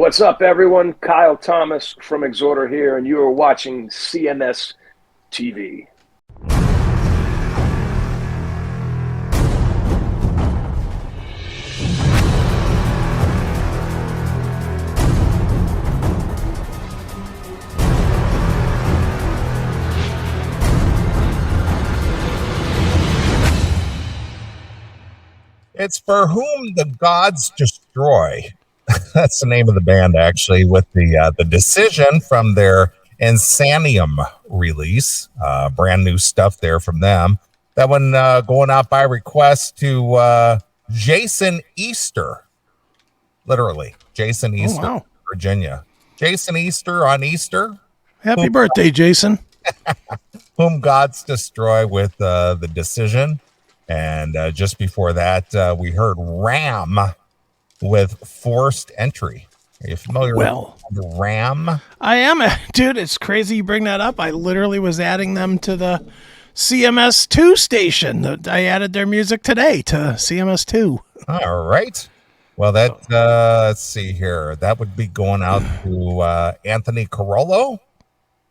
What's up, everyone? Kyle Thomas from Exhorter here, and you are watching CMS TV. It's For Whom the Gods Destroy. That's the name of the band, actually, with the Decision from their Insanium release. Brand new stuff there from them. That one going out by request to Jason Easter. Literally, Jason Easter, wow. Virginia. Jason Easter on Easter. Happy birthday, Jason. Whom Gods Destroy with the Decision. And just before that, we heard Ram with Forced Entry. Are you familiar with Ram? I am. Dude, it's crazy you bring that up. I literally was adding them to the CMS2 station. I added their music today to CMS2. All right. Well, that, let's see here. That would be going out to Anthony Carollo,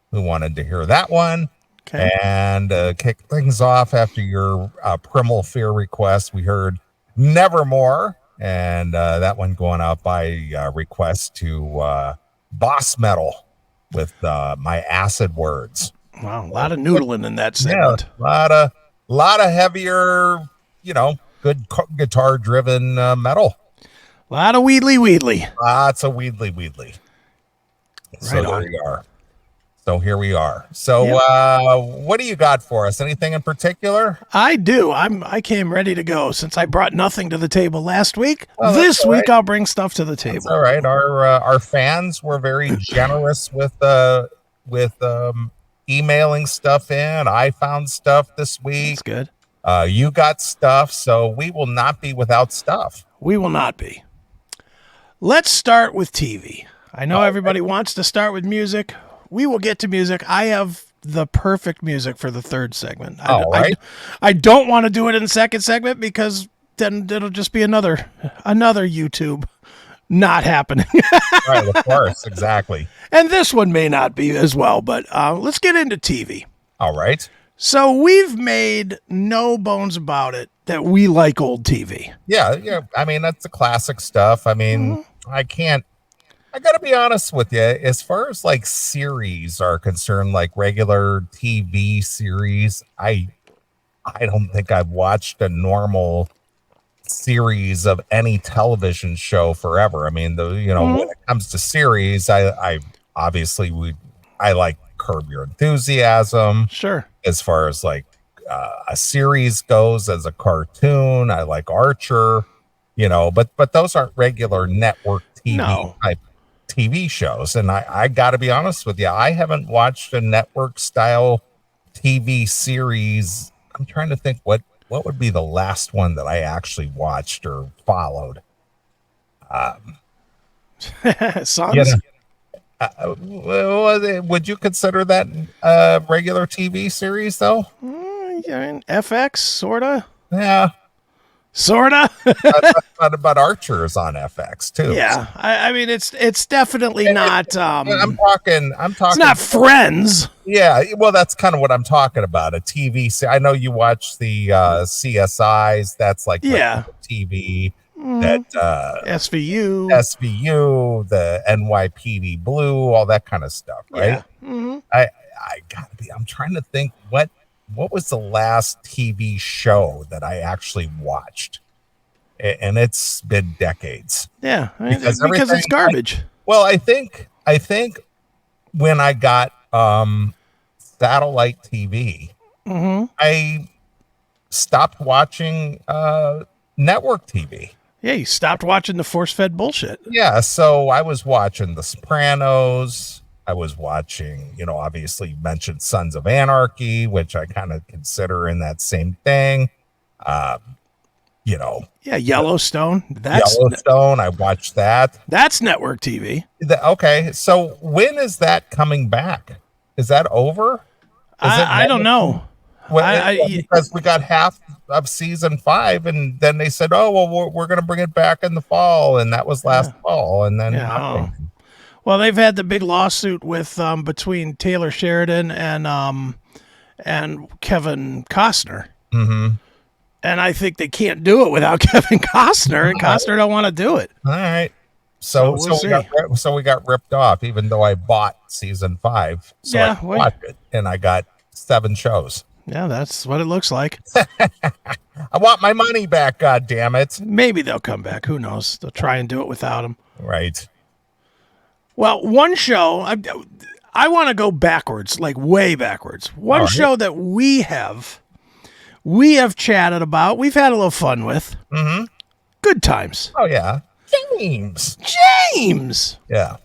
who wanted to hear that one. Okay. And kick things off after your Primal Fear request, we heard Nevermore, and that one going out by request to Boss Metal with My Acid Words. Wow, a lot of noodling in that segment. Yeah, a lot of heavier, good guitar-driven metal. A lot of Weedly. Lots of Weedly. So there you are. So here we are. So what do you got for us? Anything in particular? I do. I came ready to go since I brought nothing to the table last week. Well, this week I'll bring stuff to the table. That's all right. Our fans were very generous with emailing stuff in. I found stuff this week. That's good. You got stuff, so we will not be without stuff. We will not be. Let's start with TV. I know everybody wants to start with music. We will get to music. I have the perfect music for the third segment. I don't want to do it in the second segment because then it'll just be another YouTube not happening. Right, of course, exactly. And this one may not be as well, but let's get into TV. All right. So we've made no bones about it that we like old TV. Yeah. I mean, that's the classic stuff. I mean, I got to be honest with you, as far as like series are concerned, like regular TV series, I don't think I've watched a normal series of any television show forever. I mean, when it comes to series, I obviously I like Curb Your Enthusiasm. Sure. As far as like a series goes, as a cartoon, I like Archer, but those aren't regular network TV type TV shows. And I got to be honest with you, I haven't watched a network style TV series. I'm trying to think what would be the last one that I actually watched or followed. Sons? Would you consider that a regular TV series though? FX, sorta. Yeah. Sorta. but Archer is on FX too. Yeah, I mean it's definitely not. I'm talking. It's not Friends. Yeah, well, that's kind of what I'm talking about. A TV. I know you watch the CSIs. That's like TV. That SVU, the NYPD Blue, all that kind of stuff, right? Yeah. Mm-hmm. I gotta be. I'm trying to think what was the last TV show that I actually watched? And it's been decades. Yeah, because it's garbage. I think when I got satellite TV, I stopped watching network TV. Yeah, you stopped watching the force-fed bullshit. Yeah, so I was watching The Sopranos. I was watching, obviously you mentioned Sons of Anarchy, which I kind of consider in that same thing. Yeah, Yellowstone. Yellowstone. I watched that. That's network TV. Okay, so when is that coming back? Is that over? I don't know. Because we got half of season 5, and then they said, "Oh, well, we're going to bring it back in the fall," and that was last fall, and then nothing. Well, they've had the big lawsuit with between Taylor Sheridan and Kevin Costner. Mm-hmm. And I think they can't do it without Kevin Costner, and Costner don't want to do it. All right. So we got ripped off, even though I bought season 5. So I watched it, and I got 7 shows. Yeah, that's what it looks like. I want my money back, God damn it. Maybe they'll come back. Who knows? They'll try and do it without him. Right. Well, one show, I want to go backwards, like way backwards. One show that we have chatted about, we've had a little fun with. Mm-hmm. Good Times. Oh, yeah. James. Yeah.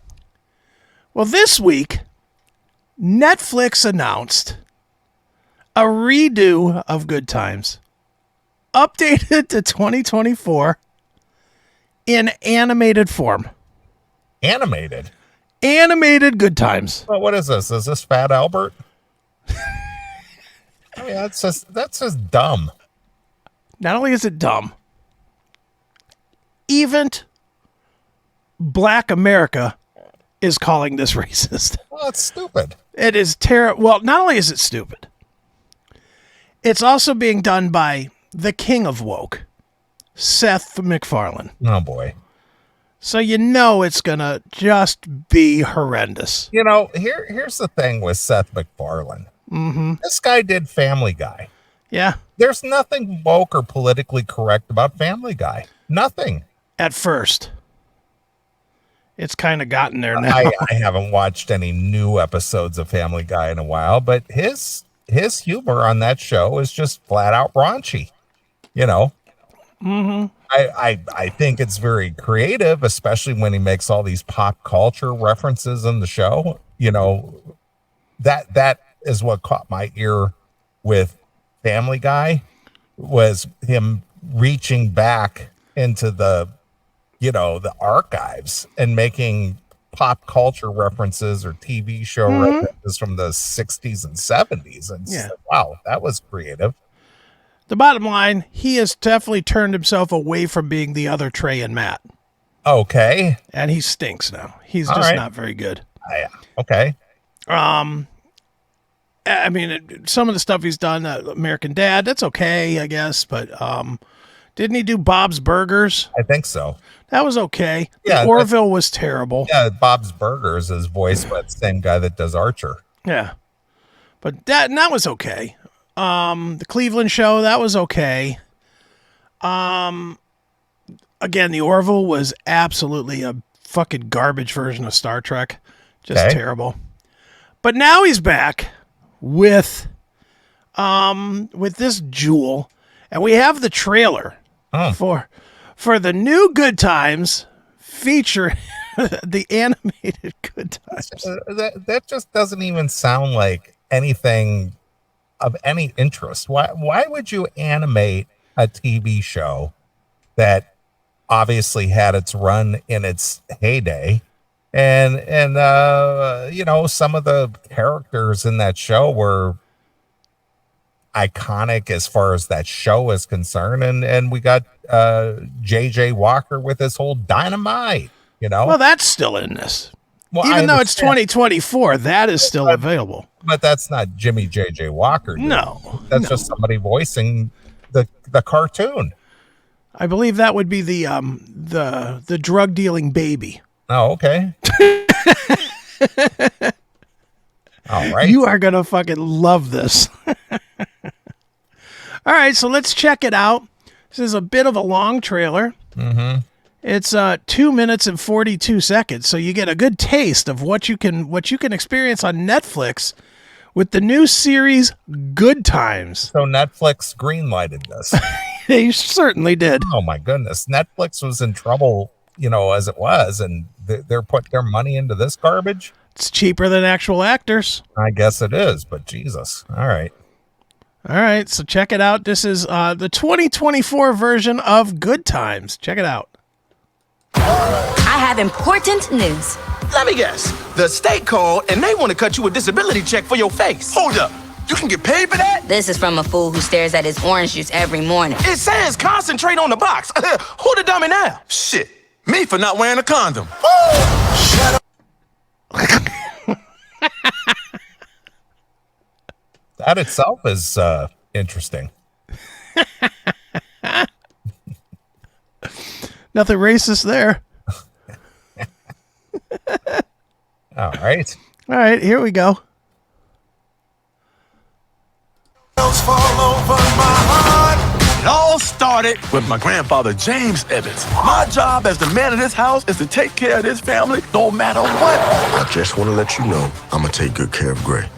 Well, this week, Netflix announced a redo of Good Times, updated to 2024 in animated form. Animated Good Times. Well, what is this? Is this Fat Albert? I mean, that's just dumb. Not only is it dumb, even Black America is calling this racist. Well, it's stupid. It is terrible. Well, not only is it stupid, it's also being done by the king of woke, Seth MacFarlane. Oh, boy. So you know it's going to just be horrendous. You know, here's the thing with Seth MacFarlane. Mm-hmm. This guy did Family Guy. Yeah. There's nothing woke or politically correct about Family Guy. Nothing. At first. It's kind of gotten there now. I haven't watched any new episodes of Family Guy in a while, but his humor on that show is just flat out raunchy. You know? Mm-hmm. I think it's very creative, especially when he makes all these pop culture references in the show. You know, that is what caught my ear with Family Guy, was him reaching back into the archives and making pop culture references or TV show references from the 60s and 70s. And wow, that was creative. The bottom line, he has definitely turned himself away from being the other Trey and Matt. Okay. And he stinks now. He's just not very good. Yeah. Okay. I mean, some of the stuff he's done, American Dad, that's okay, I guess. But didn't he do Bob's Burgers? I think so. That was okay. Yeah, Orville was terrible. Yeah, Bob's Burgers is voiced by the same guy that does Archer. Yeah. But that was okay. The Cleveland Show, that was okay. Again, the Orville was absolutely a fucking garbage version of Star Trek. Just terrible. But now he's back with this jewel, and we have the trailer for the new Good Times featuring the animated Good Times. That just doesn't even sound like anything of any interest. Why would you animate a TV show that obviously had its run in its heyday, and some of the characters in that show were iconic as far as that show is concerned, and we got JJ Walker with his whole Dynamite, well, that's still in this. Well, even though it's 2024, that is still available. But that's not Jimmy J.J. Walker. Dude. No. That's just somebody voicing the cartoon. I believe that would be the drug dealing baby. Oh, okay. All right. You are going to fucking love this. All right, so let's check it out. This is a bit of a long trailer. Mm-hmm. It's 2 minutes and 42 seconds, so you get a good taste of what you can experience on Netflix with the new series Good Times. So Netflix greenlighted this. They certainly did. Oh my goodness, Netflix was in trouble, as it was, and they're putting their money into this garbage. It's cheaper than actual actors. I guess it is, but Jesus. All right, so check it out. This is the 2024 version of Good Times. Check it out. I have important news. Let me guess. The state called and they want to cut you a disability check for your face. Hold up. You can get paid for that? This is from a fool who stares at his orange juice every morning. It says concentrate on the box. Who the dummy now? Shit, me for not wearing a condom. Shut up. That itself is interesting. Nothing racist there. All right. All right, here we go. Fall over my heart. It all started with my grandfather, James Evans. My job as the man of this house is to take care of this family no matter what. I just want to let you know I'm going to take good care of Gray. Who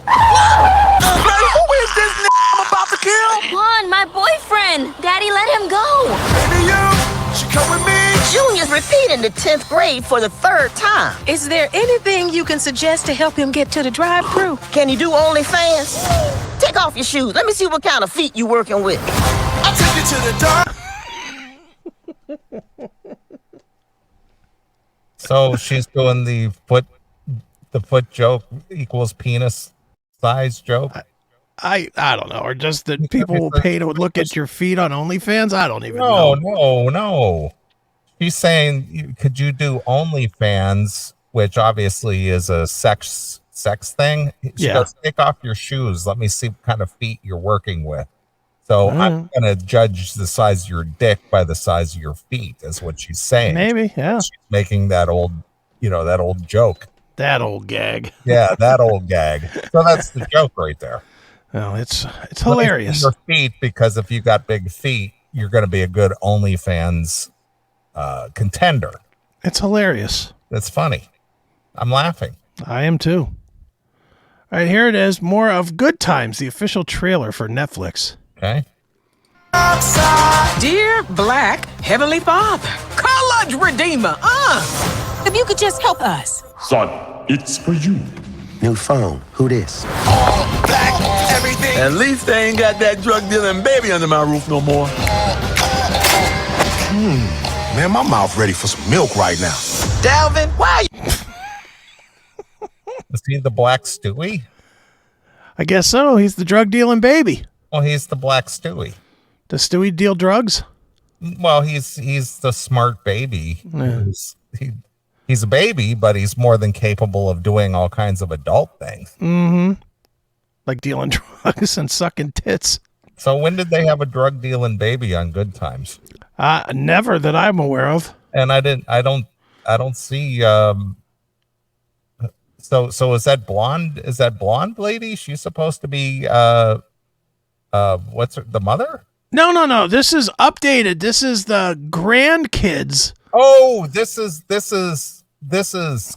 is this I'm about to kill? Juan, my boyfriend. Daddy, let him go. Baby, you should come with me. Junior's repeating the 10th grade for the 3rd time. Is there anything you can suggest to help him get to the drive-thru? Can you do OnlyFans? Take off your shoes. Let me see what kind of feet you working with. I'll take you to the dark. So she's doing the foot joke equals penis size joke. I don't know, or just that people will pay to look at your feet on OnlyFans. I don't even know. No. She's saying, could you do OnlyFans, which obviously is a sex thing? She goes, take off your shoes. Let me see what kind of feet you're working with. So I'm going to judge the size of your dick by the size of your feet, is what she's saying. Maybe, yeah. She's making that old joke. That old gag. Yeah, that old gag. So that's the joke right there. Oh, it's hilarious. Your feet, because if you got big feet, you're going to be a good OnlyFans contender. It's hilarious. It's funny. I'm laughing. I am too. All right, here it is. More of Good Times, the official trailer for Netflix. Okay. Dear Black Heavenly Father, College Redeemer, if you could just help us. Son, it's for you. New phone. Who this? Black, everything. At least they ain't got that drug dealing baby under my roof no more. Man, my mouth ready for some milk right now. Dalvin, why? Is he the Black Stewie? I guess so. He's the drug dealing baby. Well, he's the Black Stewie. Does Stewie deal drugs? Well, he's the smart baby. Yeah. He's a baby, but he's more than capable of doing all kinds of adult things. Mm-hmm. Like dealing drugs and sucking tits. So when did they have a drug dealing baby on Good Times? Never that I'm aware of. And I don't see. So is that blonde? Is that blonde lady? She's supposed to be what's her, the mother? No. This is updated. This is the grandkids. Oh, this is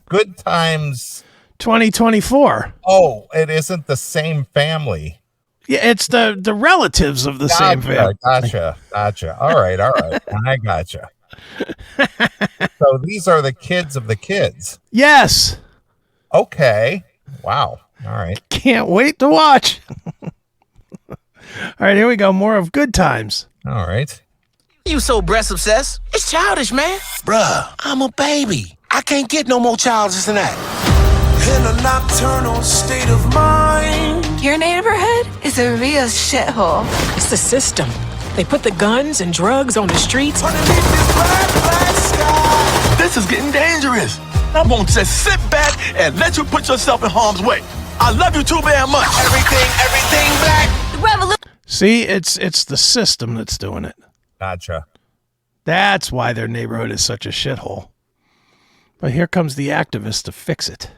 Good Times 2024. Oh, it isn't the same family. Yeah, it's the relatives of the same family. Gotcha. All right. I gotcha. So these are the kids of the kids. Yes. Okay. Wow. All right. Can't wait to watch. All right, here we go. More of Good Times. All right. You so breast obsessed? It's childish, man. Bruh, I'm a baby. I can't get no more childish than that. In a nocturnal state of mind. Your neighborhood is a real shithole. It's the system. They put the guns and drugs on the streets. Underneath this black sky. This is getting dangerous. I won't just sit back and let you put yourself in harm's way. I love you too very much. Everything black. The revolution. See, it's the system that's doing it. Gotcha. That's why their neighborhood is such a shithole. But here comes the activist to fix it.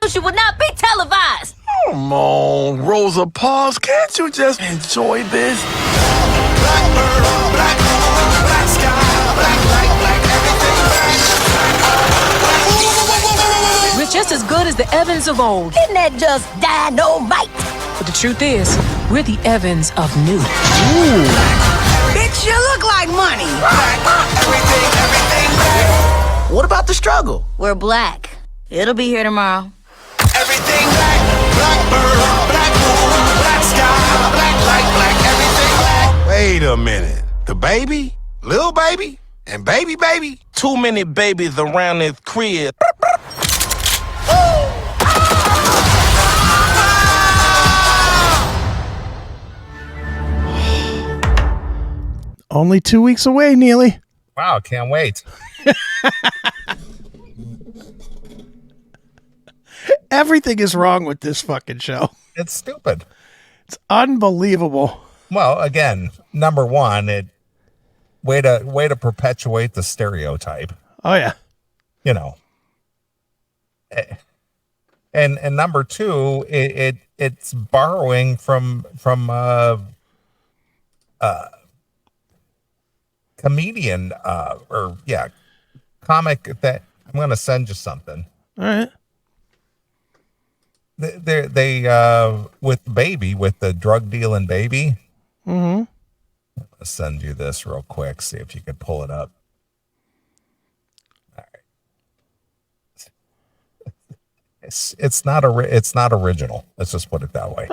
She would not be televised. Come on, Rosa Parks, can't you just enjoy this? Blackbird, black moon, black sky, black light, black everything. We're just as good as the Evans of old. Isn't that just dynamite? But the truth is, we're the Evans of new. Bitch, you look like money. Everything black. What about the struggle? We're black. It'll be here tomorrow. Everything black. Blackbird, black moon, black sky, black light, black everything black. Wait a minute. The baby, little baby, and baby? Too many babies around this crib. Only 2 weeks away, Neeley. Wow, can't wait. Everything is wrong with this fucking show. It's stupid. It's unbelievable. Well, again, number one, way to perpetuate the stereotype. Oh yeah. You know. And number two, it's borrowing from comedian comic that I'm going to send you something. All right. They with Baby, with the drug dealing Baby. Mm-hmm. I'll send you this real quick. See if you can pull it up. All right. It's not original. Let's just put it that way.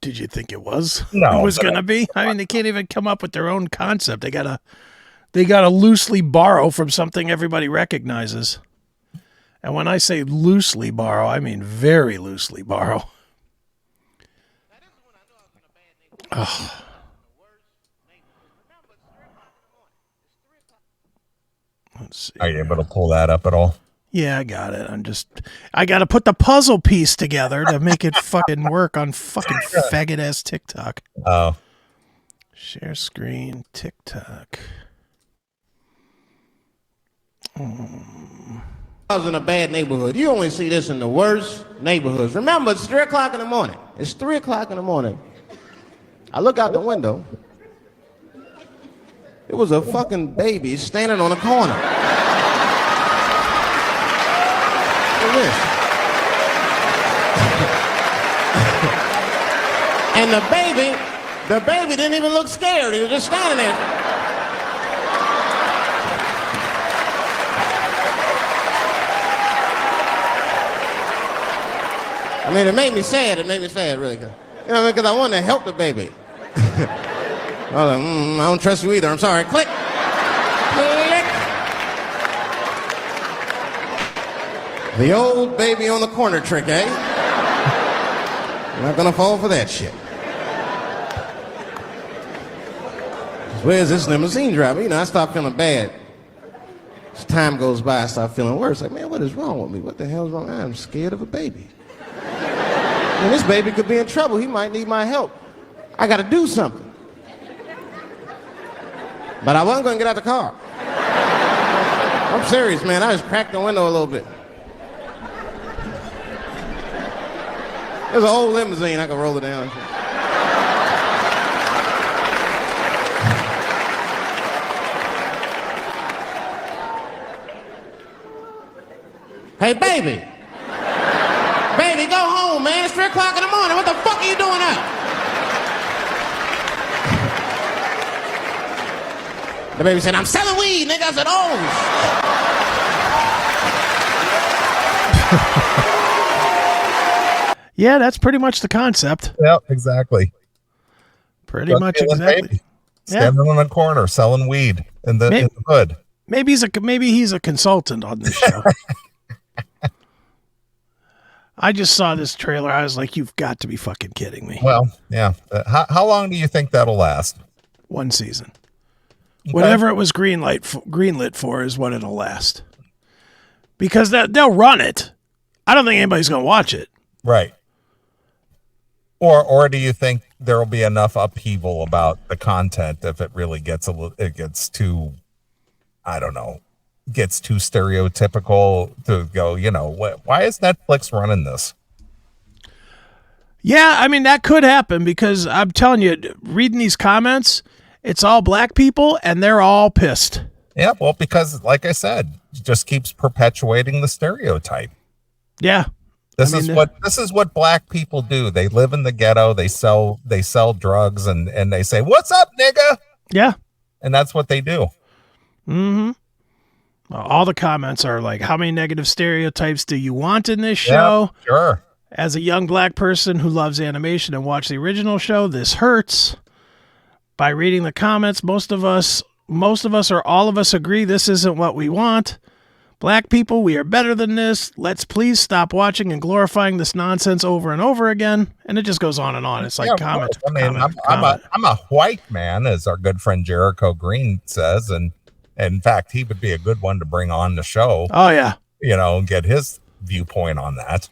Did you think it was? No, It was going to be? I mean, they can't even come up with their own concept. They gotta loosely borrow from something everybody recognizes. And when I say loosely borrow, I mean very loosely borrow. Oh. Let's see. Are you able to pull that up at all? Yeah, I got it. I got to put the puzzle piece together to make it fucking work on fucking faggot ass TikTok. Oh. Share screen, TikTok. I was in a bad neighborhood. You only see this in the worst neighborhoods. Remember, it's 3 o'clock in the morning. It's 3 o'clock in the morning. I look out the window. It was a fucking baby standing on a corner. Look at this. And the baby didn't even look scared. He was just standing there. I mean, it made me sad. It made me sad, really. You know, because I wanted to help the baby. I was like, I don't trust you either. I'm sorry. Click. Click. The old baby on the corner trick, eh? I'm not gonna fall for that shit. Where's this limousine driver? You know, I start feeling bad. As time goes by, I start feeling worse. Like, man, what is wrong with me? What the hell's wrong? I'm scared of a baby. And this baby could be in trouble. He might need my help. I got to do something. But I wasn't going to get out the car. I'm serious, man. I just cracked the window a little bit. There's an old limousine. I could roll it down. Hey, baby. Baby, go home, man. It's 3 o'clock in the morning. What the fuck are you doing out? The baby said, I'm selling weed, nigga. I said, oh. Yeah, that's pretty much the concept. Yep, exactly. Pretty much exactly. Baby. Standing on a corner selling weed in the hood. Maybe he's a consultant on this show. I just saw this trailer. I was like, you've got to be fucking kidding me. Well, yeah. How long do you think that'll last? 1 season. Okay. Whatever it was greenlit for is what it'll last. Because they'll run it. I don't think anybody's going to watch it. Right. Or do you think there'll be enough upheaval about the content if it really gets too, I don't know, gets too stereotypical to go, you know, why is Netflix running this? Yeah, I mean, that could happen because I'm telling you, reading these comments, it's all black people and they're all pissed. Yeah, well, because like I said, it just keeps perpetuating the stereotype. Yeah. This is what black people do. They live in the ghetto, they sell drugs and they say, "What's up, nigga?" Yeah. And that's what they do. Mhm. All the comments are like, how many negative stereotypes do you want in this show? Yeah, sure. As a young black person who loves animation and watched the original show, this hurts. By reading the comments, most of us or all of us agree this isn't what we want. Black people, we are better than this. Let's please stop watching and glorifying this nonsense over and over again. And it just goes on and on. It's like comment. I mean, I'm a white man, as our good friend Jericho Green says, and in fact, he would be a good one to bring on the show. Oh yeah, and get his viewpoint on that.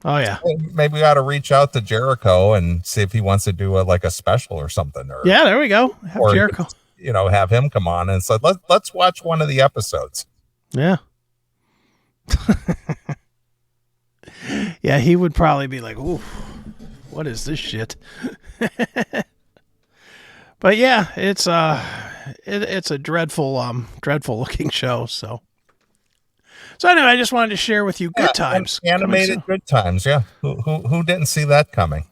Oh yeah. Maybe we ought to reach out to Jericho and see if he wants to do a special or something. Yeah, there we go. Have Jericho. Have him come on and say, let's watch one of the episodes. Yeah. Yeah, he would probably be like, "Ooh, what is this shit?" But yeah, it's a dreadful looking show. So anyway, I just wanted to share with you good times, animated good times. Yeah, who didn't see that coming?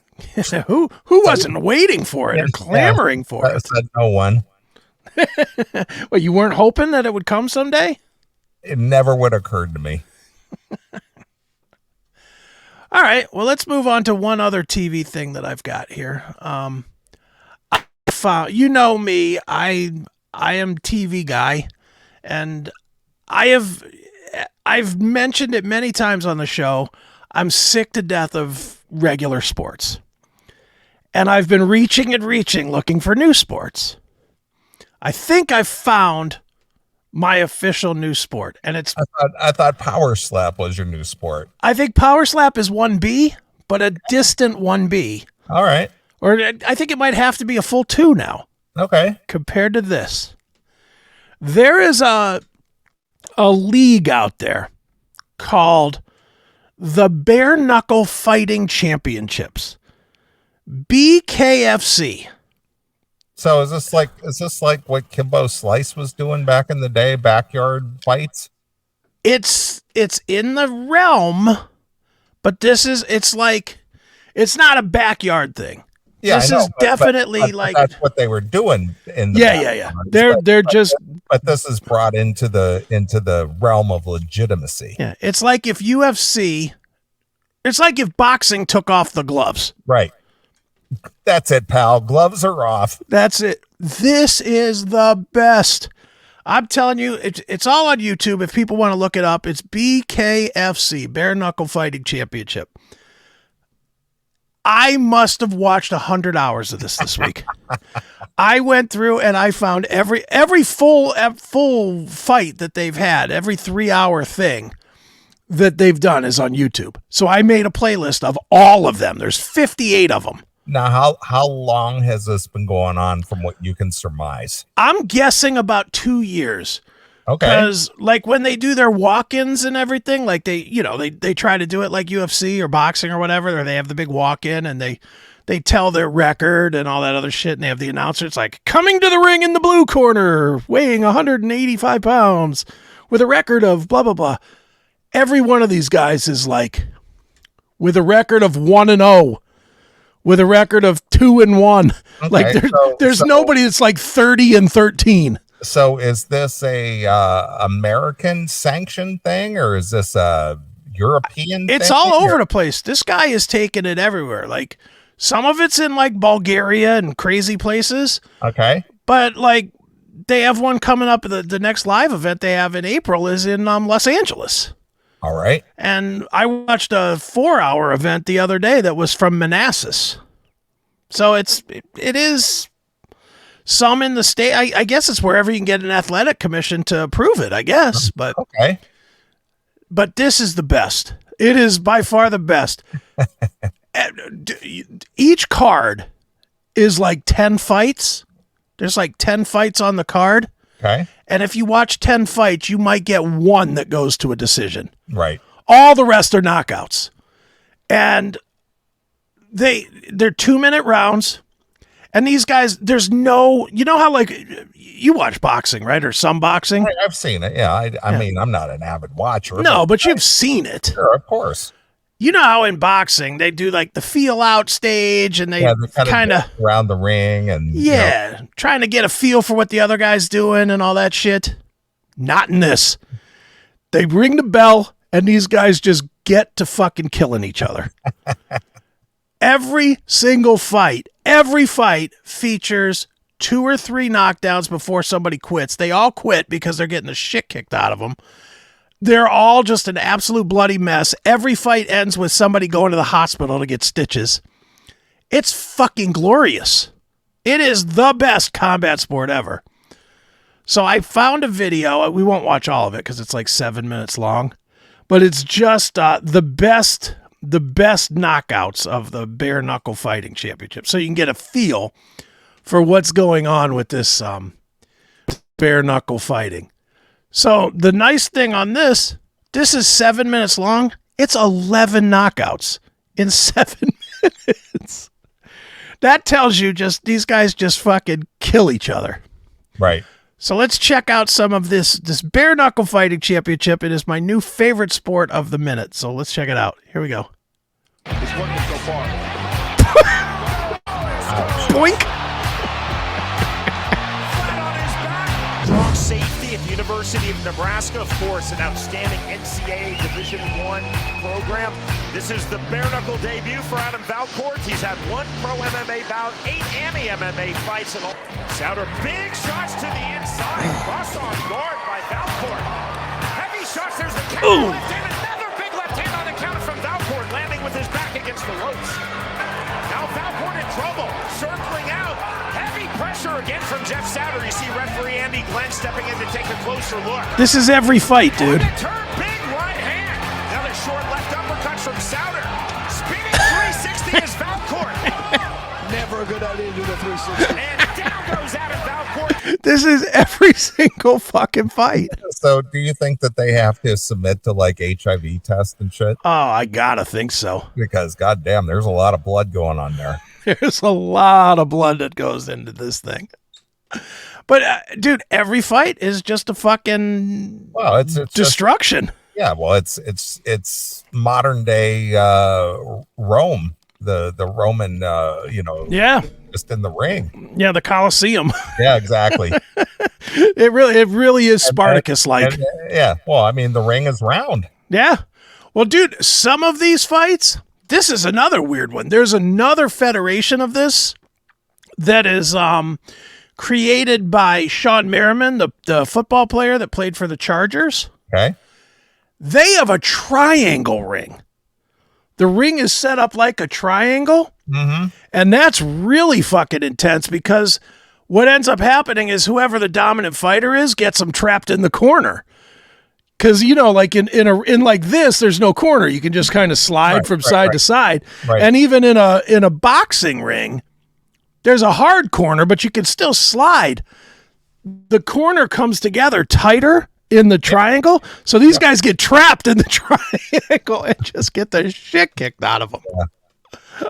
who wasn't waiting for it or clamoring for it? Said no one. Well, you weren't hoping that it would come someday? It never would have occurred to me. All right, well, let's move on to one other TV thing that I've got here. I found, you know me, I am TV guy, and I've mentioned it many times on the show. I'm sick to death of regular sports, and I've been reaching and reaching looking for new sports. I think I've found my official new sport, and it's. I thought Power Slap was your new sport. I think Power Slap is 1B, but a distant 1B. All right. Or I think it might have to be a full 2 now. Okay. Compared to this, there is a league out there called the Bareknuckle Fighting Championships, BKFC. So is this like what Kimbo Slice was doing back in the day, backyard fights? It's in the realm, but it's not a backyard thing. Yeah, this is definitely but that's what they were doing in the yeah. They're just but this is brought into the realm of legitimacy. Yeah, it's like if UFC, it's like if boxing took off the gloves. Right. That's it, pal. Gloves are off. That's it. This is the best. I'm telling you, it's all on YouTube. If people want to look it up, it's BKFC, Bareknuckle Fighting Championship. I must have watched 100 hours of this week. I went through and I found every full fight that they've had, every 3-hour thing that they've done is on YouTube. So I made a playlist of all of them. There's 58 of them. Now, how long has this been going on from what you can surmise? I'm guessing about 2 years. Okay. Because like when they do their walk-ins and everything, like they try to do it like UFC or boxing or whatever, or they have the big walk-in and they tell their record and all that other shit, and they have the announcer. It's like, coming to the ring in the blue corner, weighing 185 pounds with a record of blah, blah, blah. Every one of these guys is like with a record of 1-0. With a record of 2-1, okay, like there's nobody that's like 30-13. So is this a American sanctioned thing, or is this a European? It's thing, all over the place. This guy is taking it everywhere. Like some of it's in like Bulgaria and crazy places. Okay, but like they have one coming up. The next live event they have in April is in Los Angeles. All right. And I watched a 4-hour event the other day that was from Manassas. So it is some in the state. I guess it's wherever you can get an athletic commission to approve it, I guess. But okay. But this is the best. It is by far the best. Each card is like 10 fights. There's like 10 fights on the card. Okay. And if you watch 10 fights, you might get one that goes to a decision. Right. All the rest are knockouts. And they're 2-minute rounds. And these guys, there's no, you know how like you watch boxing, right? Or some boxing? I've seen it. Yeah. I mean, I'm not an avid watcher. No, but you've seen it. Sure, of course. You know how in boxing they do like the feel out stage and they kind of around the ring and trying to get a feel for what the other guy's doing and all that shit. Not in this. They ring the bell and these guys just get to fucking killing each other. Every single fight, every fight features 2 or 3 knockdowns before somebody quits. They all quit because they're getting the shit kicked out of them. They're all just an absolute bloody mess. Every fight ends with somebody going to the hospital to get stitches. It's fucking glorious. It is the best combat sport ever. So I found a video. We won't watch all of it because it's like 7 minutes long. But it's just the best knockouts of the Bareknuckle Fighting Championships. So you can get a feel for what's going on with this bare knuckle fighting. So the nice thing on this is 7 minutes long. It's 11 knockouts in 7 minutes. That tells you just these guys just fucking kill each other. Right. So let's check out some of this Bareknuckle Fighting Championship. It is my new favorite sport of the minute. So let's check it out. Here we go. It's working so far. Boink. Strong safety at the University of Nebraska, of course, an outstanding NCAA Division I program. This is the bare-knuckle debut for Adam Valcourt. He's had 1 pro MMA bout, 8 anti-MMA fights, and all. Souter, big shots to the inside, cross on guard by Valcourt. Heavy shots, there's the counter left hand, another big left hand on the counter from Valcourt, landing with his back against the ropes. Now Valcourt in trouble, circling out. Heavy pressure again from Jeff Souter. You see referee Andy Glenn stepping in to take a closer look. This is every fight, dude. Turn, big right hand. Another short left uppercut from Souter. Spinning 360 is Valcourt. Never a good idea to do the 360. And down goes Adam Valcourt. This is every single fucking fight. So do you think that they have to submit to like HIV test and shit? Oh, I gotta think so. Because goddamn, there's a lot of blood going on there. There's a lot of blood that goes into this thing. But dude, every fight is just a fucking it's destruction. It's modern day Rome, the Roman just in the ring. Yeah, the Colosseum. Yeah, exactly. It really is Spartacus like. Yeah. Well, I mean, the ring is round. Yeah. Well, dude, some of these fights, this is another weird one. There's another federation of this that is created by Sean Merriman, the football player that played for the Chargers. Okay. They have a triangle ring. The ring is set up like a triangle. Mm-hmm. And that's really fucking intense because what ends up happening is whoever the dominant fighter is gets them trapped in the corner. Because, like in like this, there's no corner. You can just kind of slide from side to side. Right. And even in a boxing ring, there's a hard corner, but you can still slide. The corner comes together tighter in the triangle. So these guys get trapped in the triangle and just get the shit kicked out of them. Yeah.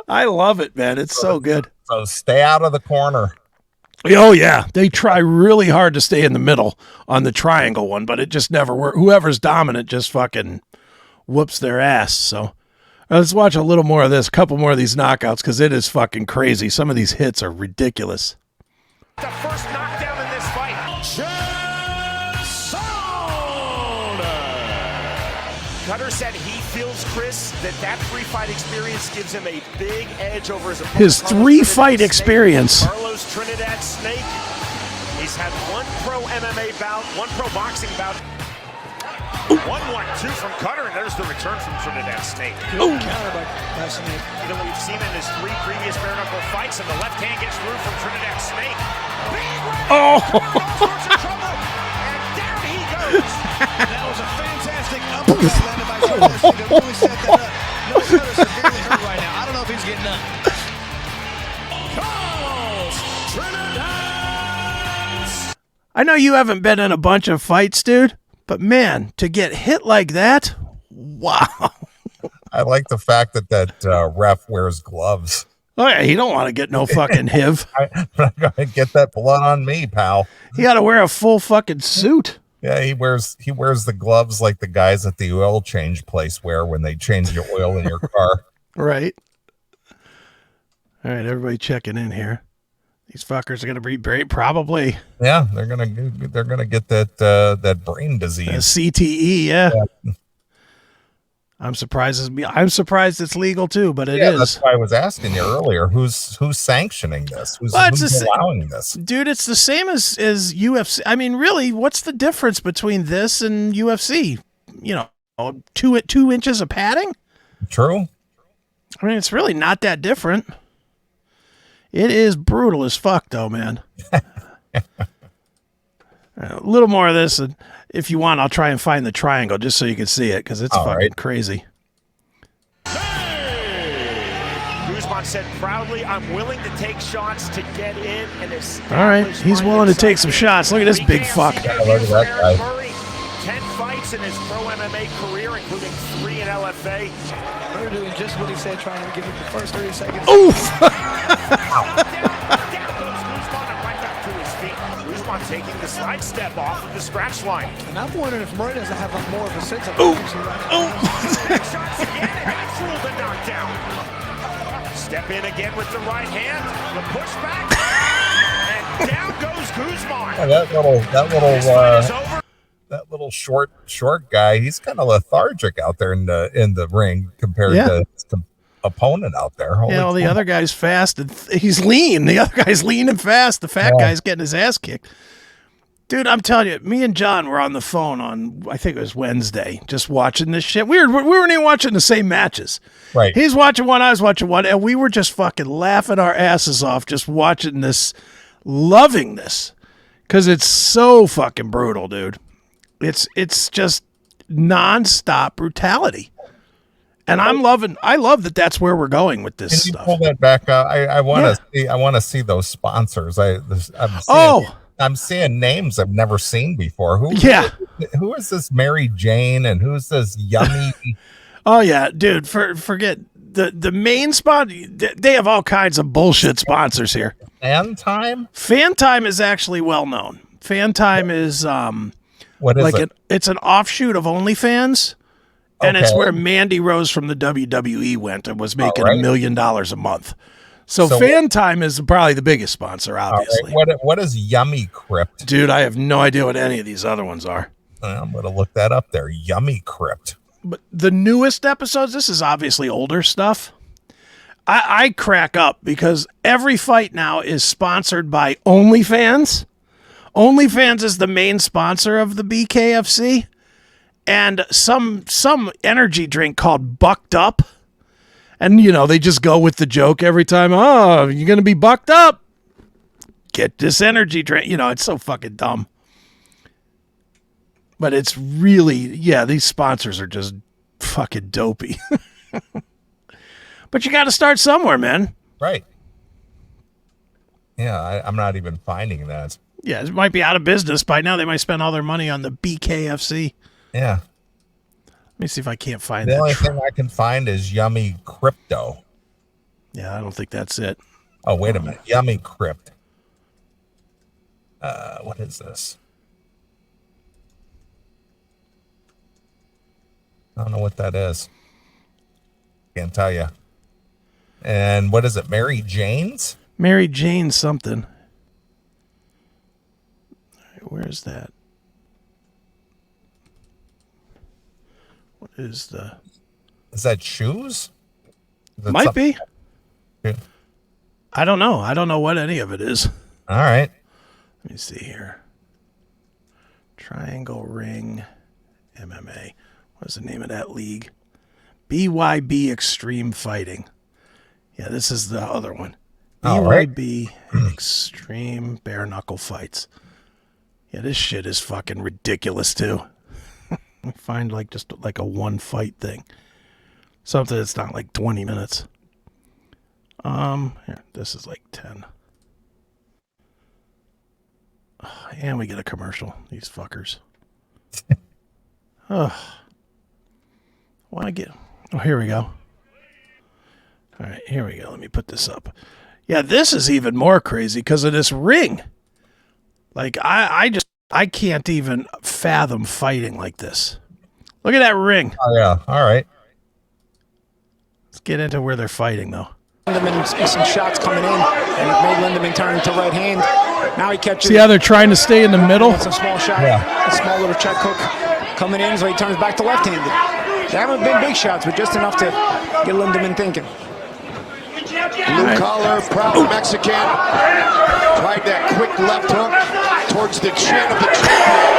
I love it, man. It's so good. So stay out of the corner. Oh, yeah. They try really hard to stay in the middle on the triangle one, but it just never works. Whoever's dominant just fucking whoops their ass. So let's watch a little more of this, a couple more of these knockouts, because it is fucking crazy. Some of these hits are ridiculous. The first knockdown in this fight. Cutter said he feels, Chris, that 3-fight experience gives him a big edge over his opponent. His 3-fight experience. Carlos Trinidad Snake. He's had 1 pro MMA bout, 1 pro boxing bout. 1-1-2 from Cutter, and there's the return from Trinidad Snake. Good counter by Snake. You know, we've seen in his 3 previous bare-knuckle fights, and the left hand gets through from Trinidad Snake. Big right hand, all sorts of trouble, and down he goes. That was a fantastic uppercut landed by Trinidad Snake to really set that up. No, Cutter's severely hurt right now. I don't know if he's getting up. Carlos Trinidad. I know you haven't been in a bunch of fights, dude, but man, to get hit like that, wow. I like the fact that ref wears gloves. Oh, yeah, he don't want to get no fucking HIV. I'm not going to get that blood on me, pal. He got to wear a full fucking suit. Yeah, he wears the gloves like the guys at the oil change place wear when they change your oil in your car. Right. All right, everybody checking in here. These fuckers are gonna be great, probably. Yeah, they're gonna get that brain disease, CTE. Yeah. I'm surprised it's legal too, but it is. That's why I was asking you earlier. Who's sanctioning this? Who's allowing this? Dude, it's the same as UFC. I mean, really, what's the difference between this and UFC? 2 inches of padding. True. I mean, it's really not that different. It is brutal as fuck, though, man. A little more of this, and if you want, I'll try and find the triangle just so you can see it, because it's fucking crazy. Guzman said proudly, "I'm willing to take shots to get in and establish." All right, he's willing to take some shots. Look at this big fuck. Yeah, look at that guy. 10 fights in his pro MMA career, including 3 in LFA. We're doing just what he said, trying to give it the first 30 seconds. Oof! Guzman taking the slide step off of the scratch line. And I'm wondering if Murray doesn't have more of a sense of Shots again, and that's ruled a knockdown. Step in again with the right hand, the pushback, and down goes Guzman. Yeah, that little short guy, he's kind of lethargic out there in the ring compared to his opponent out there. Holy the other guy's fast and he's lean. The other guy's lean and fast. The fat guy's getting his ass kicked. Dude, I'm telling you, me and John were on the phone on, I think it was Wednesday, just watching this shit. We weren't even watching the same matches. Right. He's watching one, I was watching one, and we were just fucking laughing our asses off just watching this, loving this, because it's so fucking brutal, dude. It's just nonstop brutality. And I love that that's where we're going with this stuff. Pull that back. I want to see those sponsors. I'm seeing names I've never seen before. Who is this Mary Jane and who's this Yummy? Oh yeah, dude. Forget the main spot. They have all kinds of bullshit sponsors here. Fan Time? Fan Time is actually well known. Fan Time is what is it? It's an offshoot of OnlyFans. And it's where Mandy Rose from the WWE went and was making $1 million a month. So Fan Time is probably the biggest sponsor, obviously. Right. What is Yummy Crypt? Dude, I have no idea what any of these other ones are. I'm going to look that up there. Yummy Crypt. But the newest episodes, this is obviously older stuff. I crack up because every fight now is sponsored by OnlyFans. OnlyFans is the main sponsor of the BKFC. And some energy drink called Bucked Up. And, they just go with the joke every time. Oh, you're going to be bucked up. Get this energy drink. It's so fucking dumb. But it's really, these sponsors are just fucking dopey. But you got to start somewhere, man. Right. Yeah, I'm not even finding that. Yeah, it might be out of business by now. They might spend all their money on the BKFC. Yeah. Let me see if I can't find that. The only thing I can find is Yummy Crypto. Yeah, I don't think that's it. Oh, wait a minute. Yummy Crypt. What is this? I don't know what that is. Can't tell you. And what is it? Mary Jane's? Mary Jane something. Where's that? What is the... Is that shoes? Might be. Yeah. I don't know. I don't know what any of it is. All right. Let me see here. Triangle Ring MMA. What's the name of that league? BYB Extreme Fighting. Yeah, this is the other one. BYB Extreme Bare Knuckle Fights. Yeah, this shit is fucking ridiculous too. Find just a one fight thing. Something that's not like 20 minutes. Here, this is like 10. Oh, and we get a commercial. These fuckers. Oh. Why get? Oh, here we go. All right, here we go. Let me put this up. Yeah, this is even more crazy because of this ring. Like I can't even fathom fighting like this. Look at that ring. Oh yeah. All right. Let's get into where they're fighting though. Lindemann see some shots coming in, and it made Lindemann turn to right hand. Now he catches. See how they're trying to stay in the middle? It's a small shot, a small little check hook coming in, so he turns back to left-handed. They haven't been big shots, but just enough to get Lindemann thinking. Blue collar, proud Mexican. Tried that quick left hook towards the chin of the champion.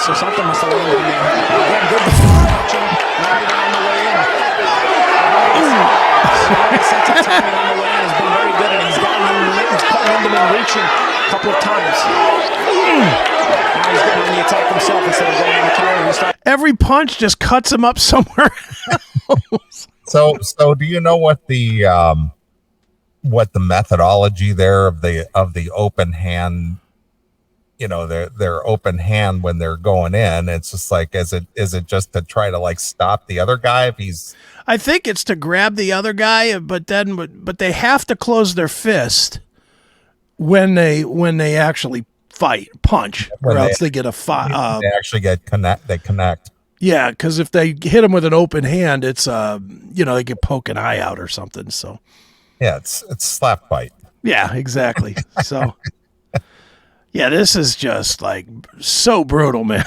so something must have landed in there. Again, good punching, landed it on the way in. Sense of timing on the way in has been very good, and he's caught Lindemann reaching a couple of times. Now he's getting on the attack himself instead of going on the counter. Every punch just cuts him up somewhere else. So do you know what the methodology there of the open hand, their open hand when they're going in? It's just like, is it just to try to like stop the other guy if he's? I think it's to grab the other guy, but they have to close their fist when they actually punch, or else they get a fight. They actually they connect. Yeah, because if they hit him with an open hand, it's they could poke an eye out or something. So yeah, it's slap fight. Yeah, exactly. So yeah, this is just like so brutal, man.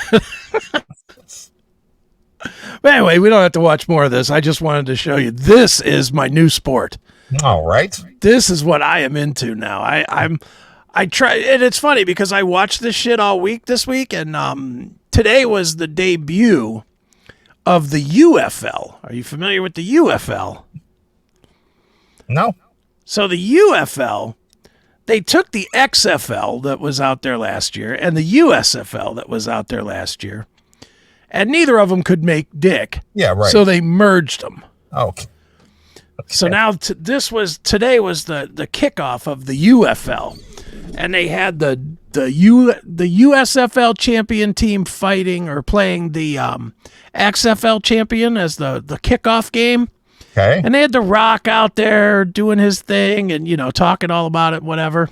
But anyway, we don't have to watch more of this. I just wanted to show you this is my new sport. All right. This is what I am into now. I try, and it's funny because I watched this shit all week this week, and today was the debut of the UFL. Are you familiar with the UFL? No. So the UFL, they took the XFL that was out there last year and the USFL that was out there last year, and neither of them could make dick. Yeah, right. So they merged them. Okay. So now today was the kickoff of the UFL, and they had the USFL champion team fighting or playing the XFL champion as the kickoff game. Okay. And they had The Rock out there doing his thing and talking all about it, whatever.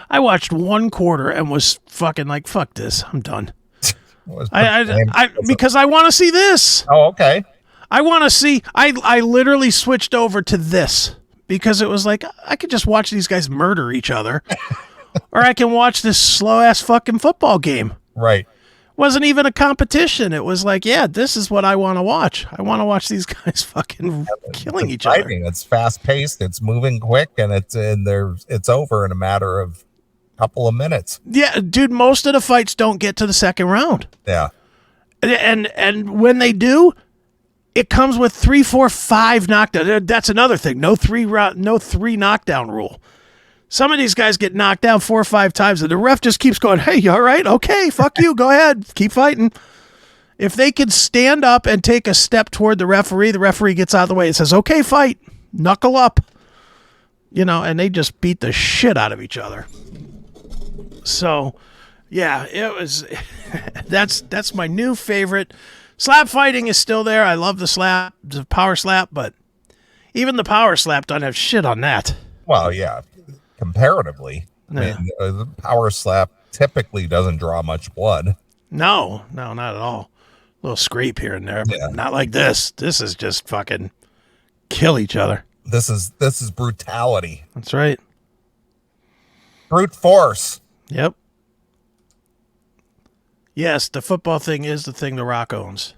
I watched one quarter and was fucking like, fuck this, I'm done. Because I want to see this. Oh, okay. I want to see. I literally switched over to this because it was like I could just watch these guys murder each other, or I can watch this slow ass fucking football game. Right. Wasn't even a competition. It was like, yeah, this is what I want to watch. I want to watch these guys fucking killing each other. It's fast paced. It's moving quick, and it's over in a matter of a couple of minutes. Yeah, dude. Most of the fights don't get to the second round. Yeah. And when they do, it comes with 3, 4, 5 knockdown. That's another thing. No three knockdown rule. Some of these guys get knocked down 4 or 5 times, and the ref just keeps going, hey, you all right? Okay, fuck you. Go ahead. Keep fighting. If they can stand up and take a step toward the referee gets out of the way and says, okay, fight. Knuckle up. And they just beat the shit out of each other. So, yeah, it was... that's my new favorite. Slap fighting is still there. I love the power slap, but even the power slap doesn't have shit on that. Well, yeah. Comparatively, I mean, the power slap typically doesn't draw much blood. No, not at all. A little scrape here and there, but not like this. This is just fucking kill each other. This is brutality. That's right. Brute force. Yep. Yes, the football thing is the thing The Rock owns.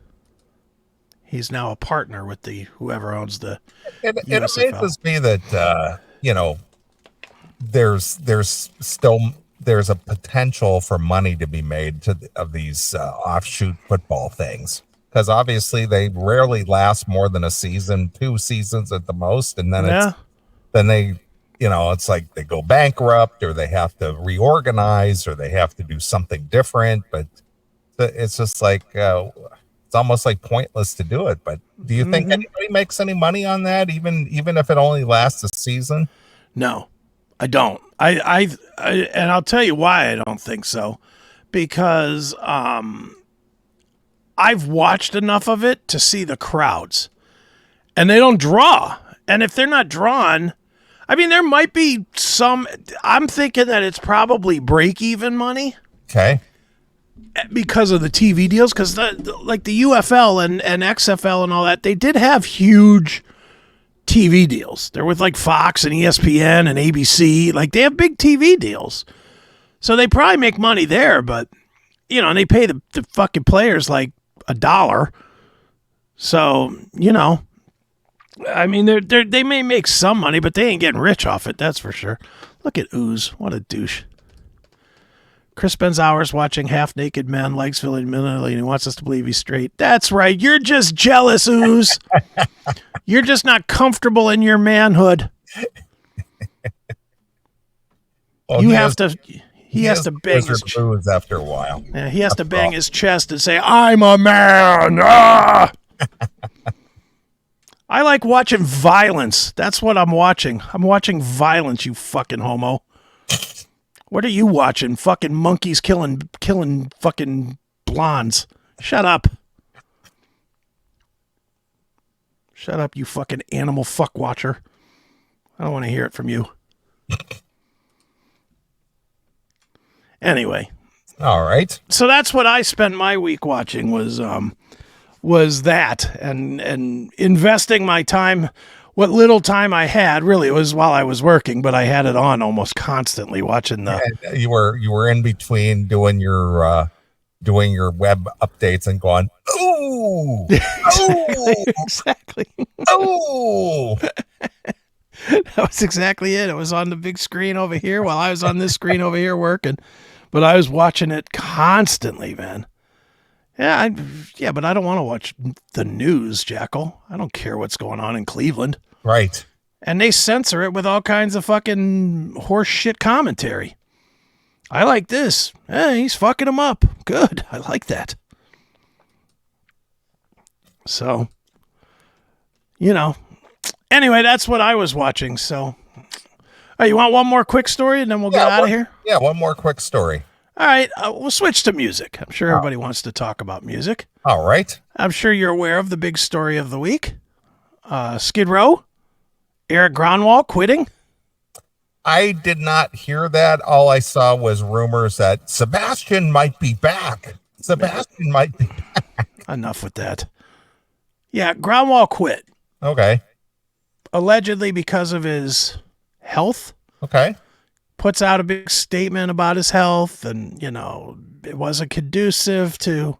He's now a partner with whoever owns the It amazes me that there's a potential for money to be made of these offshoot football things, because obviously they rarely last more than a season, 2 seasons at the most, and then it's like they go bankrupt, or they have to reorganize, or they have to do something different. But it's just like it's almost like pointless to do it. But do you think anybody makes any money on that, even if it only lasts a season? No, I don't. And I'll tell you why I don't think so. Because I've watched enough of it to see the crowds, and they don't draw. And if they're not drawn, I mean, there might be some. I'm thinking that it's probably break-even money. Okay. Because of the TV deals, because like the UFL and XFL and all that, they did have huge TV deals. They're with like Fox and ESPN and ABC. Like, they have big TV deals. So they probably make money there, but, and they pay the fucking players like $1. So, I mean, they may make some money, but they ain't getting rich off it. That's for sure. Look at Ooze. What a douche. Chris spends hours watching half-naked men, likes feeling mentally, and he wants us to believe he's straight. That's right. You're just jealous, Ooze. You're just not comfortable in your manhood. Well, He has to bang his Ooze after a while. Yeah, he has to bang his chest and say, "I'm a man." Ah! I like watching violence. That's what I'm watching. I'm watching violence, you fucking homo. What are you watching? Fucking monkeys killing fucking blondes. Shut up. Shut up, you fucking animal fuck watcher. I don't want to hear it from you. Anyway. All right. So that's what I spent my week watching was that and investing my time, what little time I had. Really, it was while I was working, but I had it on almost constantly watching the. And you were in between doing your web updates and going, ooh, exactly. Ooh. That was exactly it. It was on the big screen over here while I was on this screen over here working, but I was watching it constantly, man. Yeah, but I don't want to watch the news, Jackal. I don't care what's going on in Cleveland. Right. And they censor it with all kinds of fucking horse shit commentary. I like this. He's fucking him up. Good. I like that. So, anyway, that's what I was watching. So, you want one more quick story and then we'll get out of here? Yeah, one more quick story. All right, we'll switch to music. I'm sure everybody wants to talk about music. All right. I'm sure you're aware of the big story of the week. Skid Row, Eric Gronwall quitting. I did not hear that. All I saw was rumors that Sebastian might be back. Enough with that. Yeah, Gronwall quit. Okay. Allegedly because of his health. Okay. Puts out a big statement about his health and, it wasn't conducive to,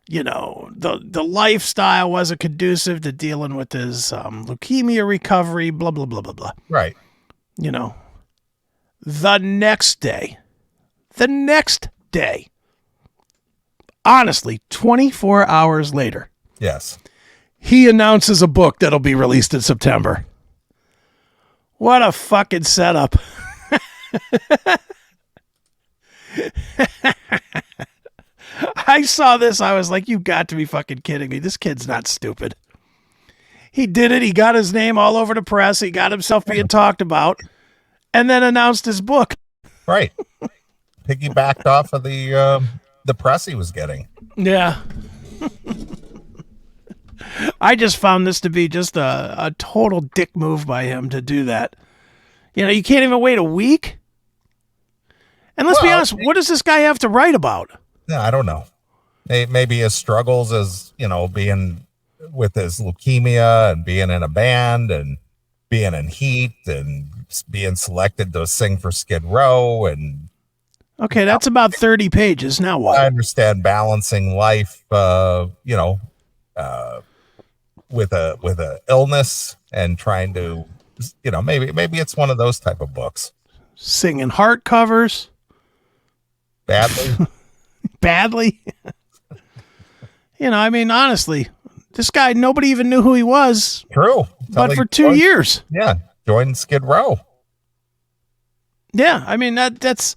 the lifestyle wasn't conducive to dealing with his leukemia recovery, blah, blah, blah, blah, blah. Right. The next day, honestly, 24 hours later. Yes. He announces a book that'll be released in September. What a fucking setup. I saw this. I was like, you got to be fucking kidding me. This kid's not stupid. He did it. He got his name all over the press. He got himself being talked about and then announced his book. Right. Piggybacked off of the press he was getting. Yeah. I just found this to be just a total dick move by him to do that. You can't even wait a week. And let's be honest, what does this guy have to write about? Yeah, I don't know. Maybe his struggles as, being with his leukemia and being in a band and being in Heat and being selected to sing for Skid Row. And okay, that's about 30 pages. Now what? I understand balancing life, with a illness and trying to, maybe it's one of those type of books. Singing heart covers. Badly. Badly. Honestly, this guy, nobody even knew who he was. True. But for 2 years. Yeah. Joined Skid Row. Yeah. That's,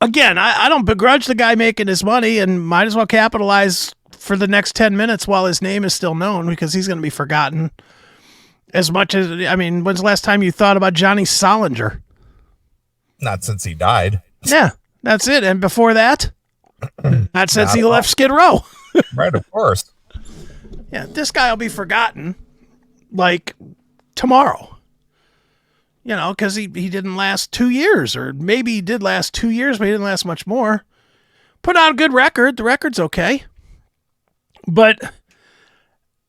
again, I don't begrudge the guy making his money and might as well capitalize for the next 10 minutes while his name is still known because he's going to be forgotten as much as, when's the last time you thought about Johnny Solinger? Not since he died. Yeah. That's it. And before that, not since he left Skid Row. Right, of course. Yeah, this guy will be forgotten like tomorrow. Because he didn't last 2 years, or maybe he did last 2 years, but he didn't last much more. Put out a good record. The record's okay. But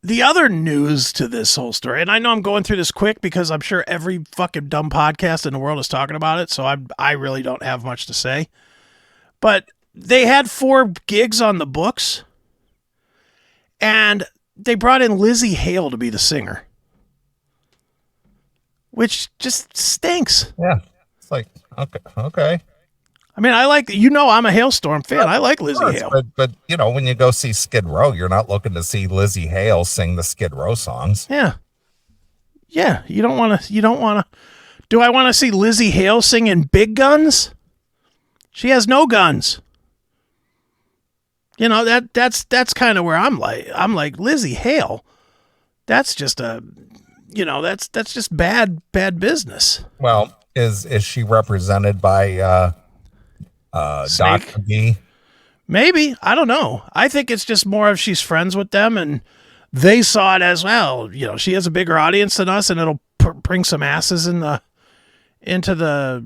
the other news to this whole story, and I know I'm going through this quick because I'm sure every fucking dumb podcast in the world is talking about it, so I really don't have much to say. But they had 4 gigs on the books, and they brought in Lizzie Hale to be the singer, which just stinks. Yeah, it's like, okay. I mean, I'm a Hailstorm fan. I like Lizzie Hale. But when you go see Skid Row, you're not looking to see Lizzie Hale sing the Skid Row songs. Yeah. Yeah, you don't want to. Do I want to see Lizzie Hale singing Big Guns? She has no guns. That's kind of where I'm like Lizzie Hale. That's just that's just bad business. Well, is she represented by Dr. B? Maybe. I don't know. I think it's just more of she's friends with them and they saw it as, well, she has a bigger audience than us and it'll bring some asses into the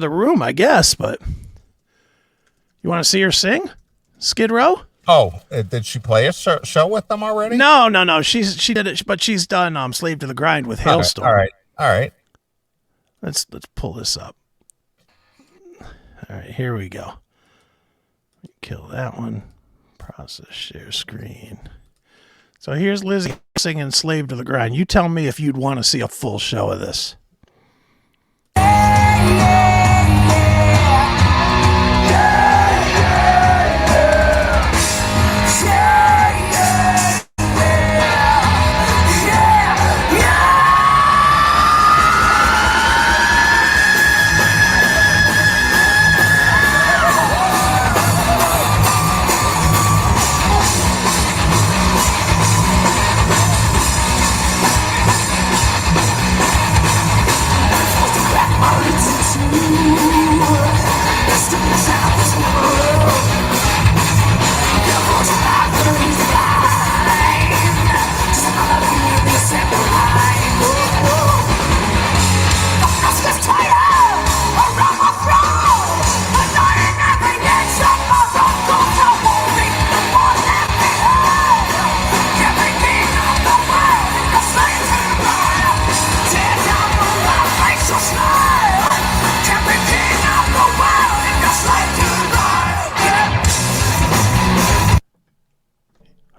room, I guess. But you want to see her sing Skid Row? Oh, did she play a show with them already? No. She did it, but she's done Slave to the Grind with Hailstorm. All right. Let's pull this up. All right, here we go. Kill that one. Process share screen. So here's Lizzie singing Slave to the Grind. You tell me if you'd want to see a full show of this.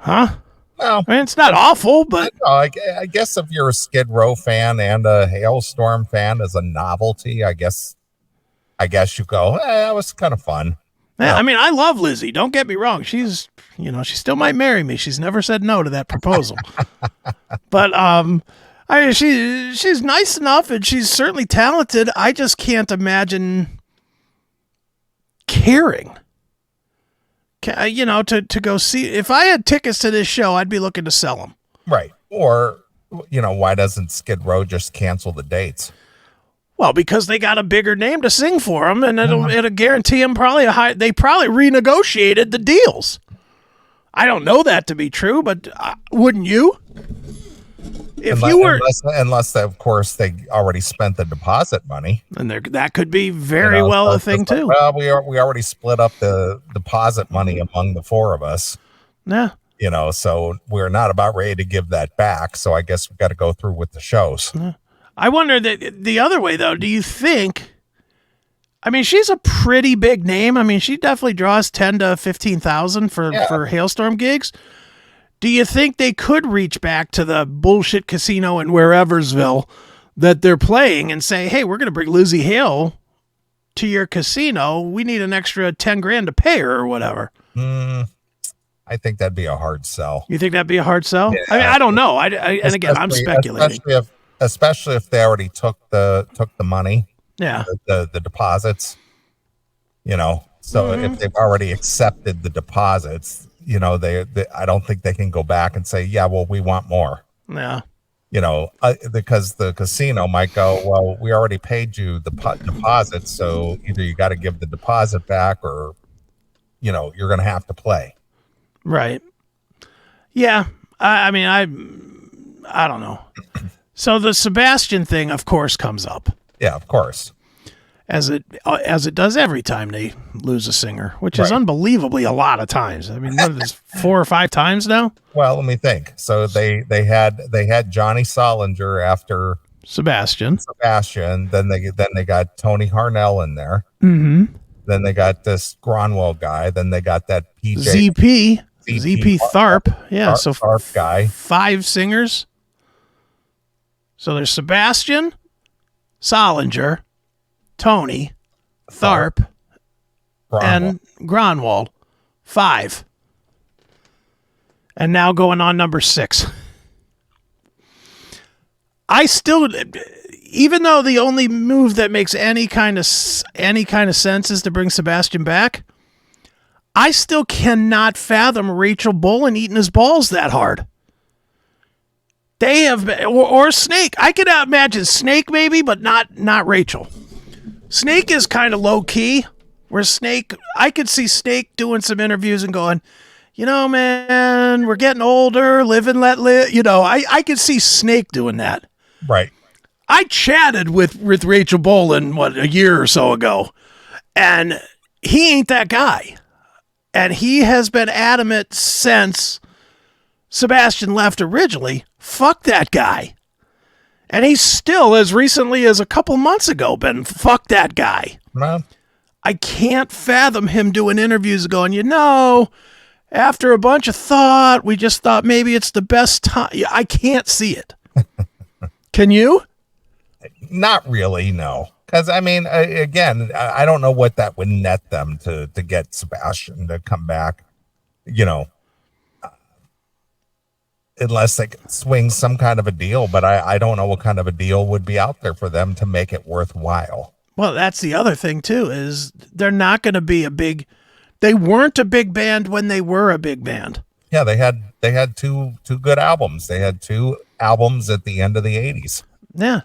Huh? Well, I mean, it's not awful, but I guess if you're a Skid Row fan and a Hailstorm fan as a novelty, I guess you go, that was kind of fun. Yeah, I mean, I love Lizzie. Don't get me wrong. She still might marry me. She's never said no to that proposal. But she's nice enough and she's certainly talented. I just can't imagine caring. To go see. If I had tickets to this show, I'd be looking to sell them. Right. Or, why doesn't Skid Row just cancel the dates? Well, because they got a bigger name to sing for them, and it'll guarantee them probably they probably renegotiated the deals. I don't know that to be true, but wouldn't you? Unless of course they already spent the deposit money, and that could be very well a thing too. Well, we already split up the deposit money among the four of us. Yeah. So we're not about ready to give that back. So I guess we've got to go through with the shows. Yeah. I wonder that the other way though. Do you think? I mean, she's a pretty big name. I mean, she definitely draws 10 to 15,000 for Hailstorm gigs. Do you think they could reach back to the bullshit casino in Whereversville that they're playing and say, hey, we're going to bring Lizzie Hale to your casino. We need an extra 10 grand to pay her or whatever. I think that'd be a hard sell. You think that'd be a hard sell? Yeah. I mean, I don't know. And again, I'm speculating. Especially if they already took the money. Yeah. The deposits, so if they've already accepted the deposits, they I don't think they can go back and say, yeah, well, we want more. Yeah. Because the casino might go, well, we already paid you the deposit. So either you got to give the deposit back or, you're going to have to play. Right. Yeah. I mean, I don't know. So the Sebastian thing, of course, comes up. Yeah, of course. As it does every time they lose a singer, which is unbelievably a lot of times. I mean, what is this, 4 or 5 times now? Well, let me think. So they had Johnny Solinger after Sebastian. Then they got Tony Harnell in there. Mm-hmm. Then they got this Gronwell guy. Then they got that ZP Tharp. Yeah, so Tharp guy. 5 singers. So there's Sebastian, Solinger, Tony, Tharp, and Gronwald. 5. And now going on number 6. I still, even though the only move that makes any kind of sense is to bring Sebastian back, I still cannot fathom Rachel Bolin eating his balls that hard. They have been, or Snake. I could imagine Snake maybe, but not Rachel. Snake is kind of low key. Where Snake, I could see Snake doing some interviews and going, you know, man, we're getting older, live and let live. You know, I could see Snake doing that. Right. I chatted with Rachel Bolin, a year or so ago, and he ain't that guy. And he has been adamant since Sebastian left originally, fuck that guy. And he's still, as recently as a couple months ago, been fuck that guy. Man. I can't fathom him doing interviews going, you know, after a bunch of thought, we just thought maybe it's the best time. I can't see it. Can you? Not really, no. Because, I mean, again, I don't know what that would net them to get Sebastian to come back, you know, unless they could swing some kind of a deal. But I don't know what kind of a deal would be out there for them to make it worthwhile. Well, that's the other thing, too, is they're not going to be they weren't a big band when they were a big band. Yeah, they had two good albums. They had 2 albums at the end of the 80s. Yeah.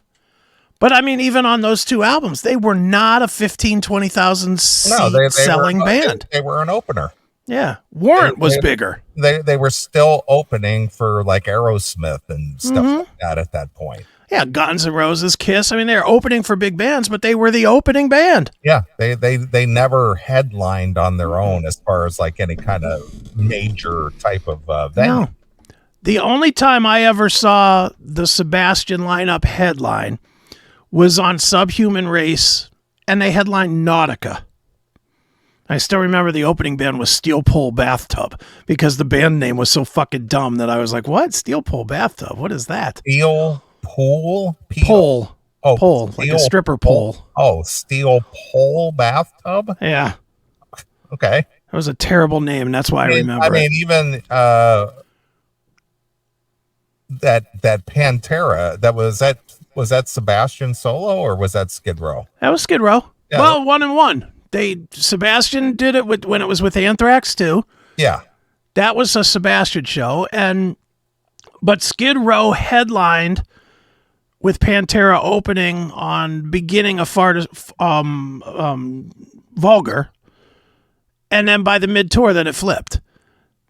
But, I mean, even on those 2 albums, they were not a 15, 20,000 seat selling band. They were an opener. Yeah. Warrant was bigger. They were still opening for, like, Aerosmith and stuff like that at that point. Yeah, Guns N' Roses, Kiss. I mean, they're opening for big bands, but they were the opening band. Yeah, they never headlined on their own as far as like any kind of major type of venue. No. The only time I ever saw the Sebastian lineup headline was on Subhuman Race, and they headlined Nautica. I still remember the opening band was Steel Pole Bathtub because the band name was so fucking dumb that I was like, what? Steel Pole Bathtub? What is that? Steel Pole? Pole. Oh, pole, like a stripper pole. Oh, Steel Pole Bathtub? Yeah. Okay. That was a terrible name, and that's why I remember I mean, even that Pantera, was that Sebastian solo or was that Skid Row? That was Skid Row. Yeah. Well, 1 and 1. Sebastian did it when it was with Anthrax too. Yeah. That was a Sebastian show, but Skid Row headlined with Pantera opening on beginning of Vulgar, and then by the mid-tour, then it flipped.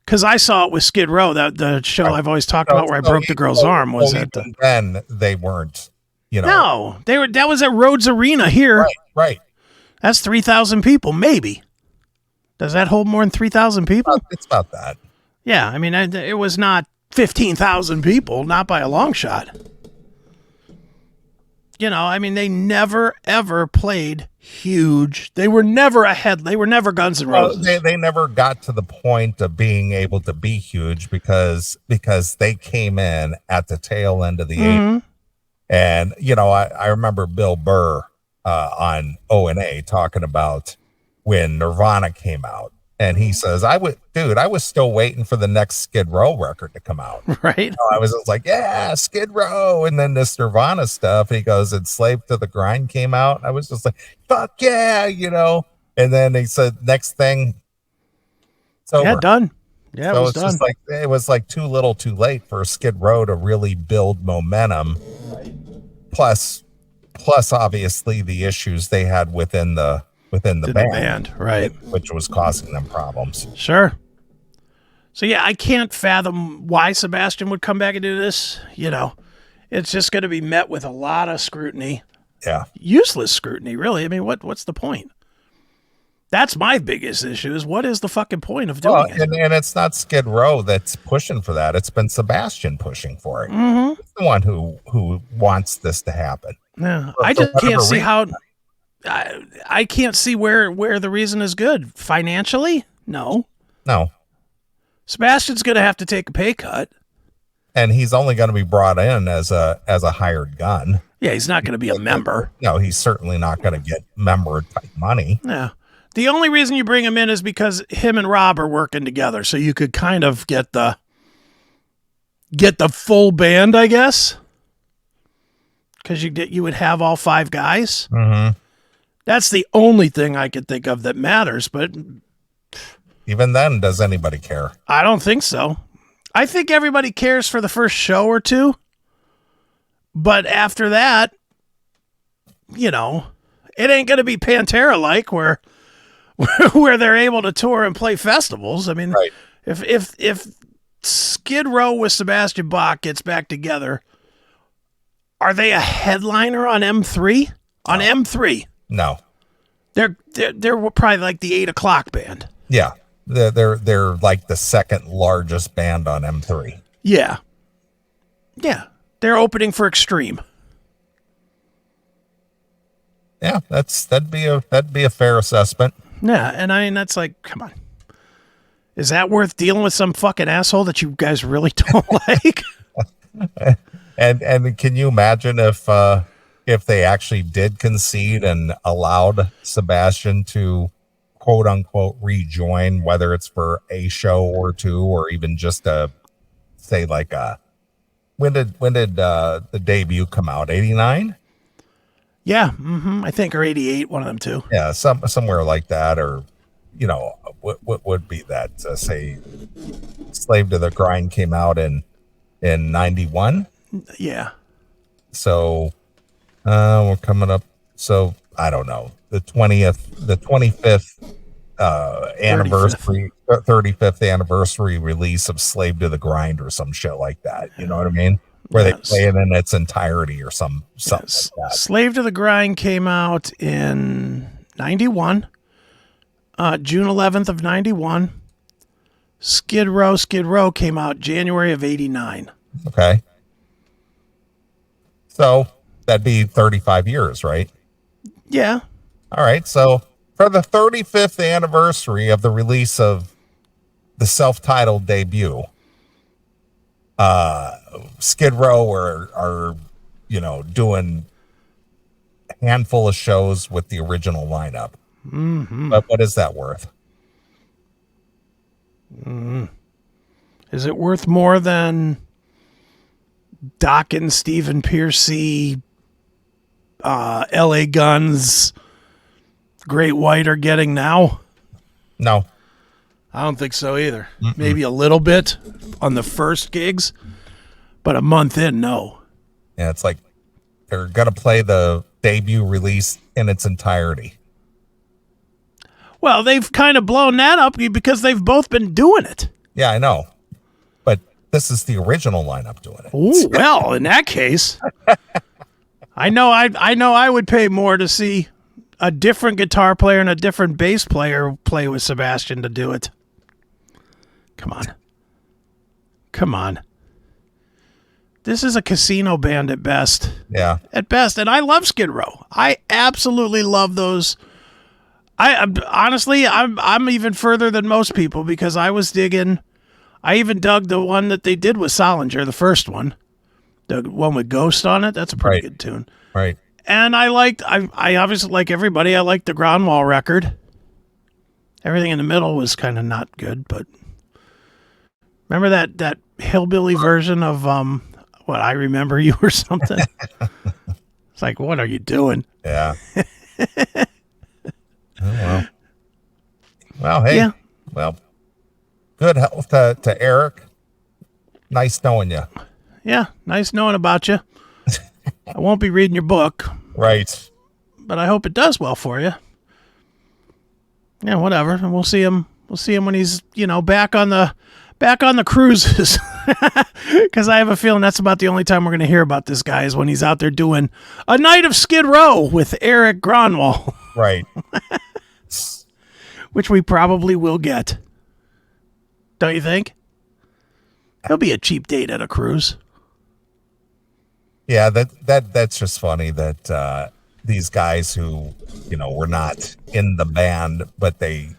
Because I saw it with Skid Row, the show I've always talked about where I broke the girl's arm was at the... Then they weren't, you know... No, that was at Rhodes Arena here. Right. That's 3,000 people, maybe. Does that hold more than 3,000 people? It's about that. Yeah, I mean, it was not 15,000 people, not by a long shot. You know, I mean, they never, ever played huge. They were never They were never Guns N' Roses. Well, they never got to the point of being able to be huge because they came in at the tail end of the 80s. And, you know, I remember Bill Burr on O&A talking about when Nirvana came out. And he says, I was still waiting for the next Skid Row record to come out. Right. You know, I was just like, yeah, Skid Row. And then this Nirvana stuff. And he goes, Enslaved to the Grind came out. I was just like, fuck yeah, you know. And then he said, next thing, it's over. Yeah, done. Yeah, so it was it's done. just like, it was like too little too late for Skid Row to really build momentum. Plus obviously the issues they had within the band, right, which was causing them problems. Sure. So yeah, I can't fathom why Sebastian would come back and do this. You know, it's just going to be met with a lot of scrutiny. Yeah, useless scrutiny, really. I mean, what's the point? That's my biggest issue: is what is the fucking point of doing it? And it's not Skid Row that's pushing for that; it's been Sebastian pushing for it. Mm-hmm. He's the one who wants this to happen. Yeah, I just can't see how. I can't see where the reason is good. Financially, no. Sebastian's going to have to take a pay cut, and he's only going to be brought in as a hired gun. Yeah, he's not going to be a member. No, he's certainly not going to get member type money. Yeah. The only reason you bring him in is because him and Rob are working together, so you could kind of get the full band, I guess. Because you would have all 5 guys. Mm-hmm. That's the only thing I could think of that matters, but even then, does anybody care? I don't think so. I think everybody cares for the first show or two, but after that, it ain't going to be Pantera-like where they're able to tour and play festivals. I mean, right. if Skid Row with Sebastian Bach gets back together, are they a headliner on M3? No. On M3? No. They're probably like the 8 o'clock band. Yeah. They're like the second largest band on M3. Yeah. Yeah. They're opening for Extreme. Yeah, that'd be a fair assessment. Yeah, and I mean that's like, come on. Is that worth dealing with some fucking asshole that you guys really don't like? And can you imagine if they actually did concede and allowed Sebastian to quote unquote rejoin, whether it's for a show or two, or even just say like when did the debut come out? 89? Yeah, I think, or 88, one of them two. Yeah, somewhere like that, or what would be that? Say, Slave to the Grind came out in 91. Yeah. So we're coming up. So I don't know, the 25th anniversary, 35th anniversary release of Slave to the Grind or some shit like that. You know what I mean? Where they play it in its entirety or something like that. Slave to the Grind came out in 91, June 11th of 91. Skid Row came out January of 89. Okay. So that'd be 35 years, right? Yeah. All right. So for the 35th anniversary of the release of the self-titled debut, Skid Row are doing a handful of shows with the original lineup. Mm-hmm. But what is that worth? Is it worth more than Doc and Stephen Piercy, LA Guns, Great White are getting now? No. I don't think so either. Maybe a little bit on the first gigs, but a month in, no. Yeah, it's like they're going to play the debut release in its entirety. Well, they've kind of blown that up because they've both been doing it. Yeah, I know. But this is the original lineup doing it. Ooh, well, in that case, I know I would pay more to see a different guitar player and a different bass player play with Sebastian to do it. Come on. This is a casino band at best. Yeah. At best. And I love Skid Row. I absolutely love those. I'm even further than most people because I even dug the one that they did with Solinger, the first one. The one with Ghost on it. That's a pretty good tune. Right. And I obviously, like everybody, I liked the Groundwall record. Everything in the middle was kind of not good, but remember that hillbilly version of What I Remember You or something? It's like, what are you doing? Yeah. Oh, well. Well, hey. Yeah. Well, good health to Eric. Nice knowing you. Yeah, nice knowing about you. I won't be reading your book. Right. But I hope it does well for you. Yeah, whatever. And we'll see him when he's, back on the cruises. Because I have a feeling that's about the only time we're going to hear about this guy is when he's out there doing a night of Skid Row with Eric Gronwall. Right. Which we probably will get. Don't you think? He'll be a cheap date at a cruise. Yeah, that's just funny that these guys who, were not in the band, but they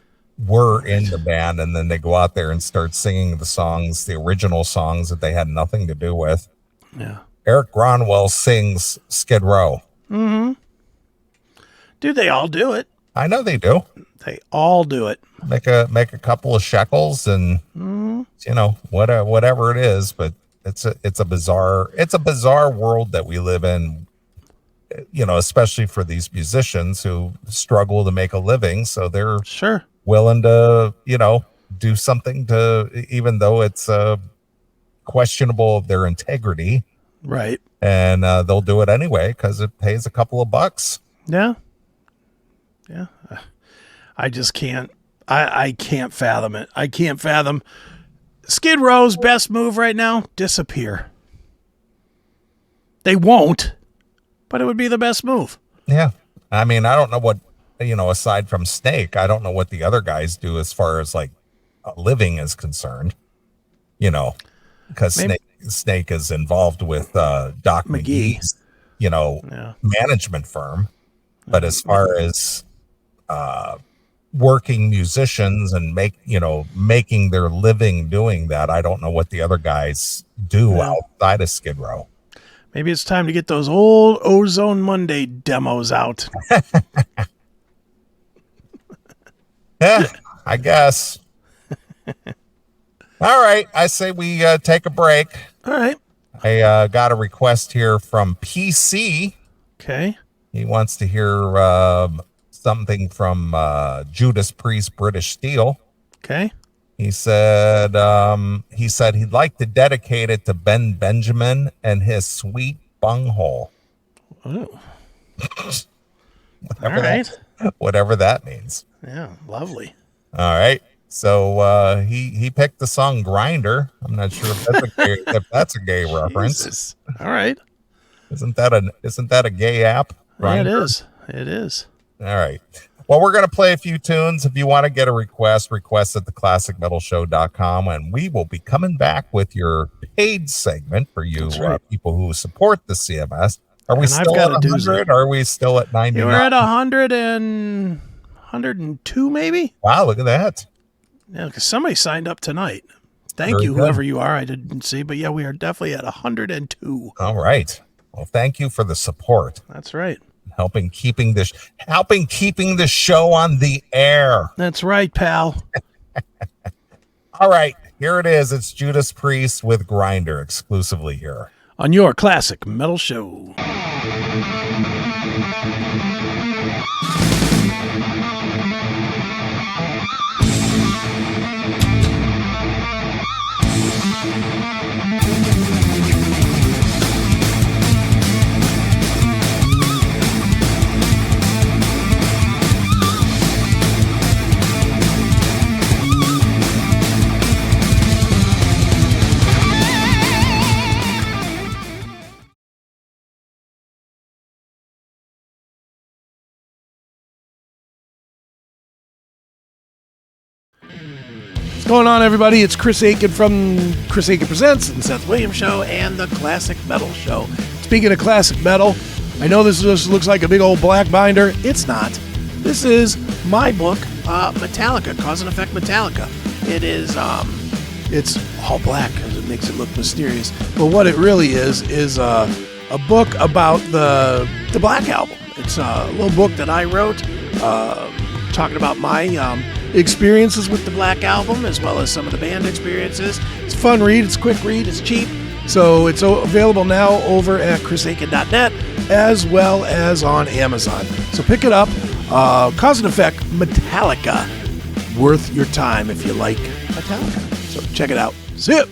were in the band, and then they go out there and start singing the original songs that they had nothing to do with. Yeah. Eric Gronwell sings Skid Row. Mm-hmm. Dude, they all do it. I know they do. They all do it. Make a couple of shekels and whatever it is, but it's a bizarre world that we live in, especially for these musicians who struggle to make a living, so they're willing to do something to, even though it's questionable of their integrity, right? And they'll do it anyway because it pays a couple of bucks. Yeah. I just can't. I can't fathom it. I can't fathom Skid Row's best move right now. Disappear. They won't, but it would be the best move. Yeah. I mean, I don't know what, aside from Snake, I don't know what the other guys do as far as like a living is concerned, because Snake is involved with Doc McGee's, management firm. But as far as working musicians and making their living doing that, I don't know what the other guys do outside of Skid Row. Maybe it's time to get those old Ozone Monday demos out. Yeah, I guess. All right, I say we take a break. All right. I got a request here from PC. Okay. He wants to hear something from Judas Priest, British Steel. Okay. He said he'd like to dedicate it to Ben Benjamin and his sweet bunghole. Oh. Whatever that means. Yeah, lovely. All right. So he picked the song Grinder. I'm not sure if that's a gay reference. Jesus. All right. Isn't that a gay app? Yeah, it is. It is. All right. Well, we're going to play a few tunes. If you want to get a request at theclassicmetalshow.com, and we will be coming back with your paid segment for you people who support the CMS. Are we still at 100? Are we still at 99? We're at 102 maybe? Wow, look at that. Yeah, because somebody signed up tonight. Thank you, whoever you are. I didn't see, but yeah, we are definitely at 102. All right. Well, thank you for the support. That's right. Helping keeping the show on the air. That's right, pal. All right, here it is. It's Judas Priest with Grinder exclusively here on your Classic Metal Show. What's going on, everybody? It's Chris Akin from Chris Akin Presents and Seth Williams Show and the Classic Metal Show. Speaking of classic metal, I know this just looks like a big old black binder. It's not. This is my book, Metallica, Cause and Effect Metallica. It is, it's all black because it makes it look mysterious. But what it really is a book about the Black Album. It's a little book that I wrote, talking about my experiences with the Black Album, as well as some of the band experiences. It's a fun read, it's a quick read, it's cheap. So it's available now over at chrisakin.net, as well as on Amazon. So pick it up. Cause and Effect Metallica. Worth your time if you like Metallica. So check it out. See ya.